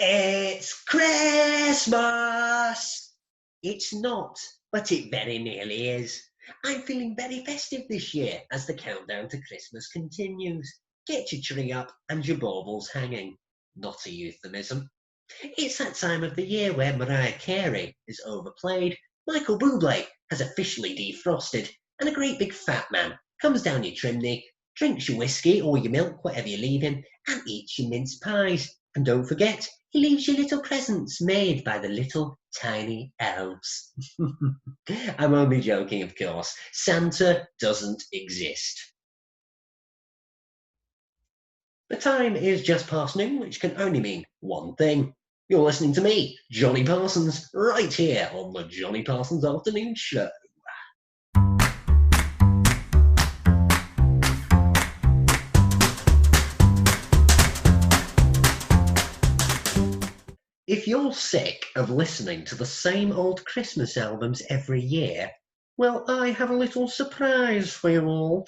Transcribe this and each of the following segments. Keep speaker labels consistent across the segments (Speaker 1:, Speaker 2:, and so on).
Speaker 1: It's Christmas! It's not, but it very nearly is. I'm feeling very festive this year as the countdown to Christmas continues. Get your tree up and your baubles hanging. Not a euphemism. It's that time of the year where Mariah Carey is overplayed, Michael Bublé has officially defrosted, and a great big fat man comes down your chimney, drinks your whiskey or your milk, whatever you leave him, and eats your mince pies. And don't forget, he leaves you little presents made by the little tiny elves. I'm only joking, of course. Santa doesn't exist. The time is just past noon, which can only mean one thing. You're listening to me, Johnny Parsons, right here on the Johnny Parsons Afternoon Show. If you're sick of listening to the same old Christmas albums every year, well, I have a little surprise for you all.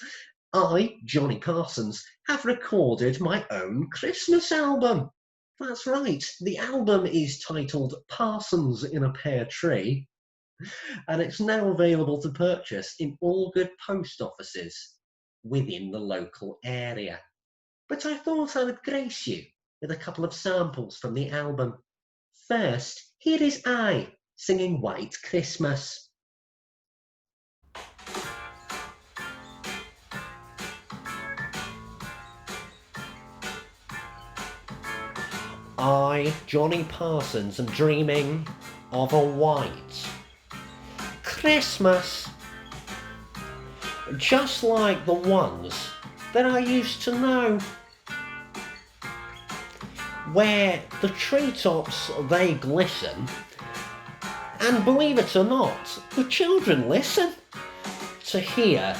Speaker 1: I, Johnny Parsons, have recorded my own Christmas album. That's right, the album is titled Parsons in a Pear Tree, and it's now available to purchase in all good post offices within the local area. But I thought I would grace you with a couple of samples from the album. First, here is I singing White Christmas. I, Johnny Parsons, am dreaming of a white Christmas, just like the ones that I used to know, where the treetops they glisten, and believe it or not, the children listen to hear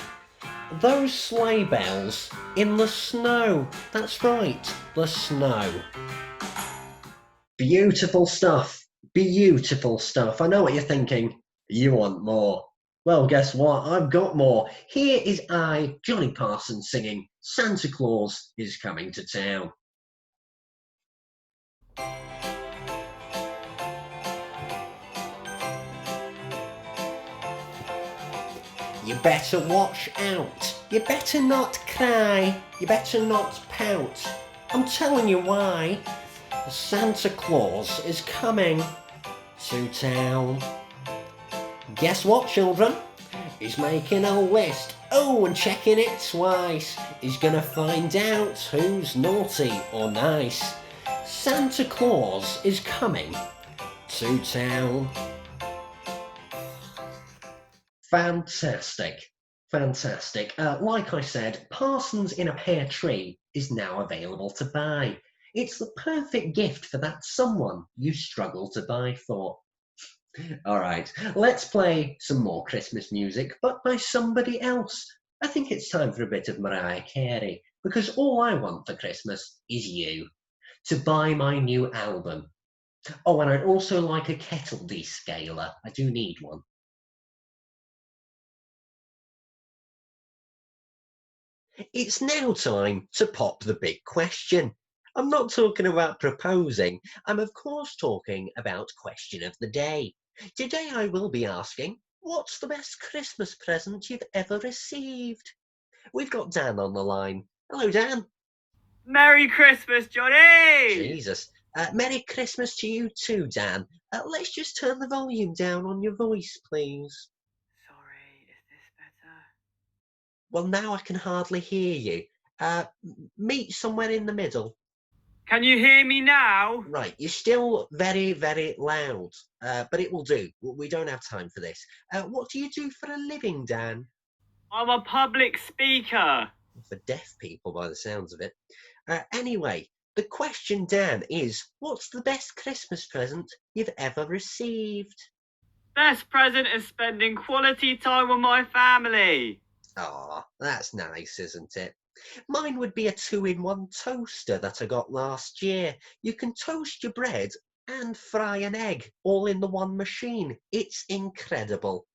Speaker 1: those sleigh bells in the snow. That's right, the snow. Beautiful stuff. Beautiful stuff. I know what you're thinking. You want more. Well, guess what? I've got more. Here is I, Johnny Parsons, singing Santa Claus is Coming to Town. You better watch out. You better not cry. You better not pout. I'm telling you why. Santa Claus is coming to town. Guess what, children? He's making a list. Oh, and checking it twice. He's gonna find out who's naughty or nice. Santa Claus is coming to town. Fantastic. Fantastic. Like I said, Parsons in a Pear Tree is now available to buy. It's the perfect gift for that someone you struggle to buy for. All right, let's play some more Christmas music, but by somebody else. I think it's time for a bit of Mariah Carey, because all I want for Christmas is you, to buy my new album. Oh, and I'd also like a kettle descaler. I do need one. It's now time to pop the big question. I'm not talking about proposing. I'm of course talking about question of the day. Today I will be asking, what's the best Christmas present you've ever received? We've got Dan on the line. Hello, Dan.
Speaker 2: Merry Christmas, Johnny!
Speaker 1: Jesus. Merry Christmas to you too, Dan. Let's just turn the volume down on your voice, please.
Speaker 2: Sorry, is this better?
Speaker 1: Well, now I can hardly hear you. Meet somewhere in the middle.
Speaker 2: Can you hear me now?
Speaker 1: Right, you're still very, very loud, but it will do. We don't have time for this. What do you do for a living, Dan?
Speaker 2: I'm a public speaker.
Speaker 1: For deaf people, by the sounds of it. Anyway, the question, Dan, is what's the best Christmas present you've ever received?
Speaker 2: Best present is spending quality time with my family.
Speaker 1: Aw, that's nice, isn't it? Mine would be a 2-in-1 toaster that I got last year. You can toast your bread and fry an egg all in the one machine. It's incredible.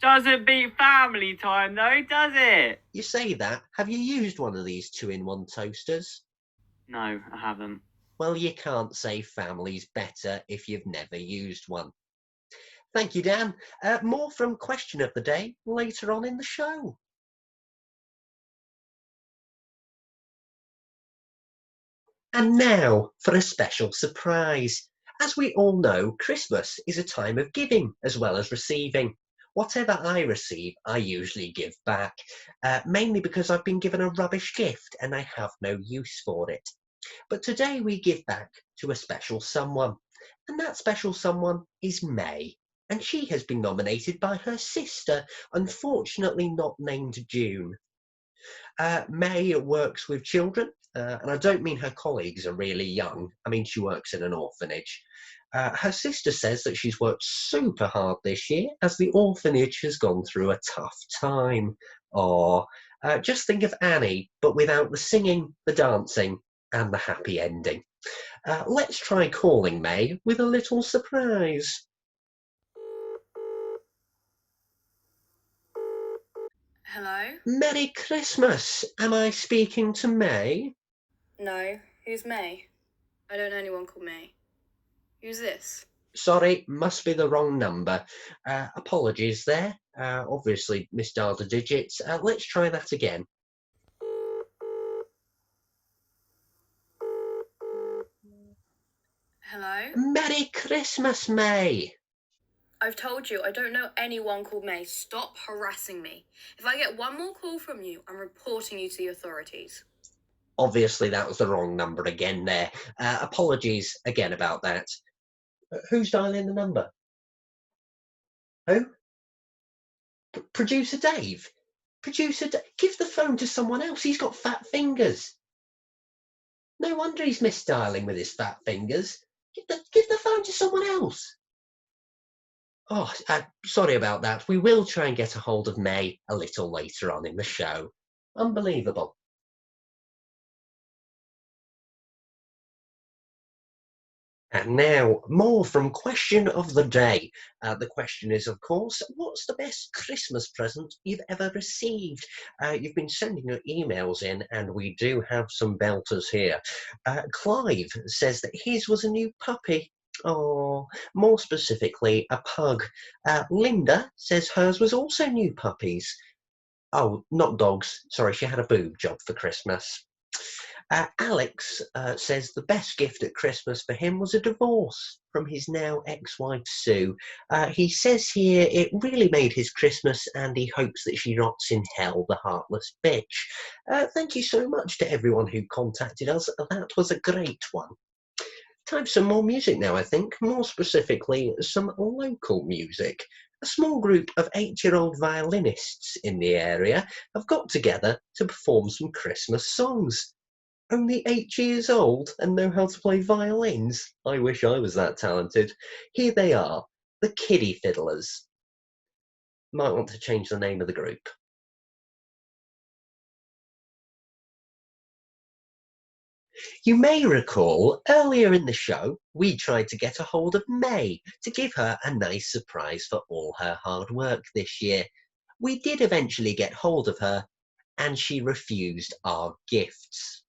Speaker 2: Doesn't beat family time though, does it?
Speaker 1: You say that. Have you used one of these 2-in-1 toasters?
Speaker 2: No, I haven't.
Speaker 1: Well, you can't say family's better if you've never used one. Thank you, Dan. More from Question of the Day later on in the show. And now for a special surprise. As we all know, Christmas is a time of giving as well as receiving. Whatever I receive, I usually give back, mainly because I've been given a rubbish gift and I have no use for it. But today we give back to a special someone, and that special someone is May. And she has been nominated by her sister, unfortunately not named June. May works with children, and I don't mean her colleagues are really young. I mean, she works in an orphanage. Her sister says that she's worked super hard this year as the orphanage has gone through a tough time. Or just think of Annie, but without the singing, the dancing, and the happy ending. Let's try calling May with a little surprise.
Speaker 3: Hello?
Speaker 1: Merry Christmas! Am I speaking to May?
Speaker 3: No. Who's May? I don't know anyone called May. Who's this?
Speaker 1: Sorry, must be the wrong number. Apologies there. Obviously misdialed the digits. Let's try that again.
Speaker 3: Hello?
Speaker 1: Merry Christmas, May!
Speaker 3: I've told you, I don't know anyone called May. Stop harassing me. If I get one more call from you, I'm reporting you to the authorities.
Speaker 1: Obviously that was the wrong number again there. Apologies again about that. Who's dialing the number? Who? Producer Dave? Producer Dave? Give the phone to someone else. He's got fat fingers. No wonder he's misdialing with his fat fingers. Give the phone to someone else. Oh, sorry about that. We will try and get a hold of May a little later on in the show. Unbelievable. And now, more from Question of the Day. The question is, of course, what's the best Christmas present you've ever received? You've been sending your emails in, and we do have some belters here. Clive says that his was a new puppy. Oh, more specifically, a pug. Linda says hers was also new puppies. Oh, not dogs. Sorry, she had a boob job for Christmas. Alex says the best gift at Christmas for him was a divorce from his now ex-wife Sue. He says here it really made his Christmas and he hopes that she rots in hell, the heartless bitch. Thank you so much to everyone who contacted us. That was a great one. Time for some more music now, I think. More specifically, some local music. A small group of 8-year-old violinists in the area have got together to perform some Christmas songs. Only 8 years old and know how to play violins. I wish I was that talented. Here they are, the Kiddie Fiddlers. Might want to change the name of the group. You may recall earlier in the show, we tried to get a hold of May to give her a nice surprise for all her hard work this year. We did eventually get hold of her, and she refused our gifts.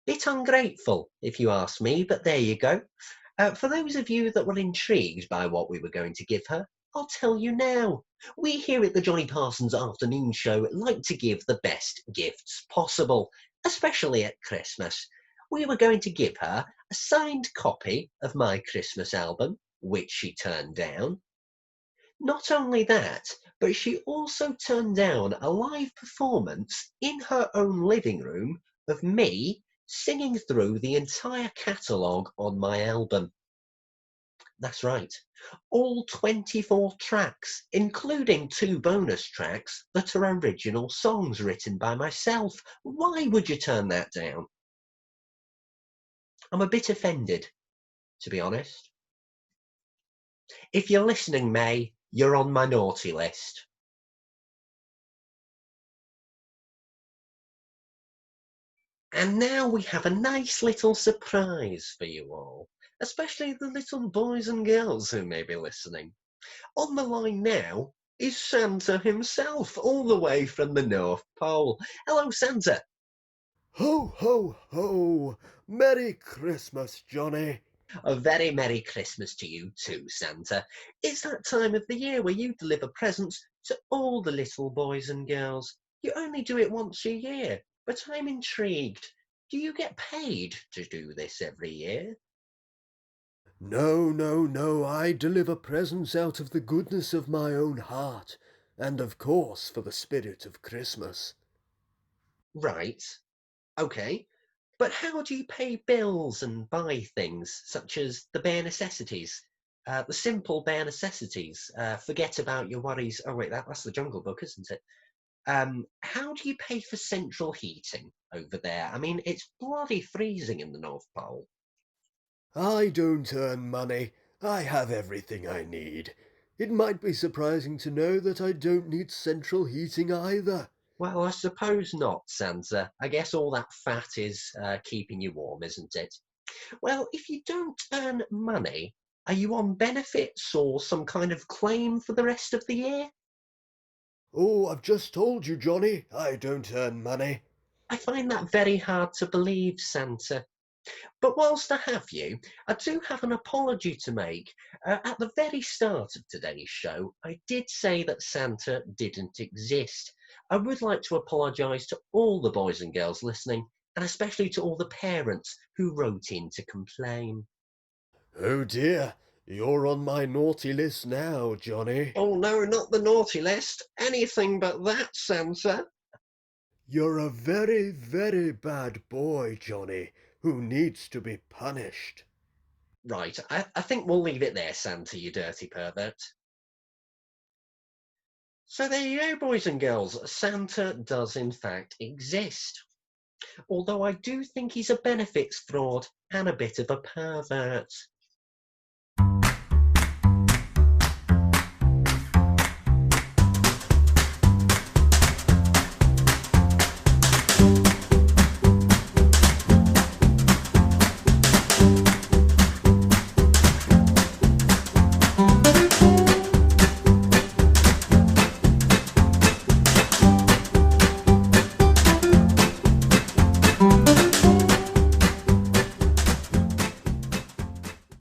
Speaker 1: Bit ungrateful, if you ask me, but there you go. For those of you that were intrigued by what we were going to give her, I'll tell you now. We here at the Johnny Parsons Afternoon Show like to give the best gifts possible, especially at Christmas. We were going to give her a signed copy of my Christmas album, which she turned down. Not only that, but she also turned down a live performance in her own living room of me singing through the entire catalogue on my album. That's right, all 24 tracks, including 2 bonus tracks that are original songs written by myself. Why would you turn that down? I'm a bit offended, to be honest. If you're listening, May, you're on my naughty list. And now we have a nice little surprise for you all, especially the little boys and girls who may be listening. On the line now is Santa himself, all the way from the North Pole. Hello, Santa.
Speaker 4: Ho, ho, ho! Merry Christmas, Johnny!
Speaker 1: A very Merry Christmas to you too, Santa. It's that time of the year where you deliver presents to all the little boys and girls. You only do it once a year, but I'm intrigued. Do you get paid to do this every year?
Speaker 4: No, no, no, I deliver presents out of the goodness of my own heart, and of course for the spirit of Christmas.
Speaker 1: Right. Okay. But how do you pay bills and buy things such as the bare necessities? The simple bare necessities. Forget about your worries. Oh wait, that's the Jungle Book, isn't it? How do you pay for central heating over there? I mean, it's bloody freezing in the North Pole.
Speaker 4: I don't earn money. I have everything I need. It might be surprising to know that I don't need central heating either.
Speaker 1: Well, I suppose not, Santa. I guess all that fat is keeping you warm, isn't it? Well, if you don't earn money, are you on benefits or some kind of claim for the rest of the year?
Speaker 4: Oh, I've just told you, Johnny, I don't earn money.
Speaker 1: I find that very hard to believe, Santa. But whilst I have you, I do have an apology to make. At the very start of today's show, I did say that Santa didn't exist. I would like to apologise to all the boys and girls listening, and especially to all the parents who wrote in to complain.
Speaker 4: Oh dear, you're on my naughty list now, Johnny.
Speaker 1: Oh no, not the naughty list. Anything but that, Santa.
Speaker 4: You're a very, very bad boy, Johnny, who needs to be punished.
Speaker 1: Right, I think we'll leave it there, Santa, you dirty pervert. So there you go, boys and girls. Santa does in fact exist. Although I do think he's a benefits fraud and a bit of a pervert.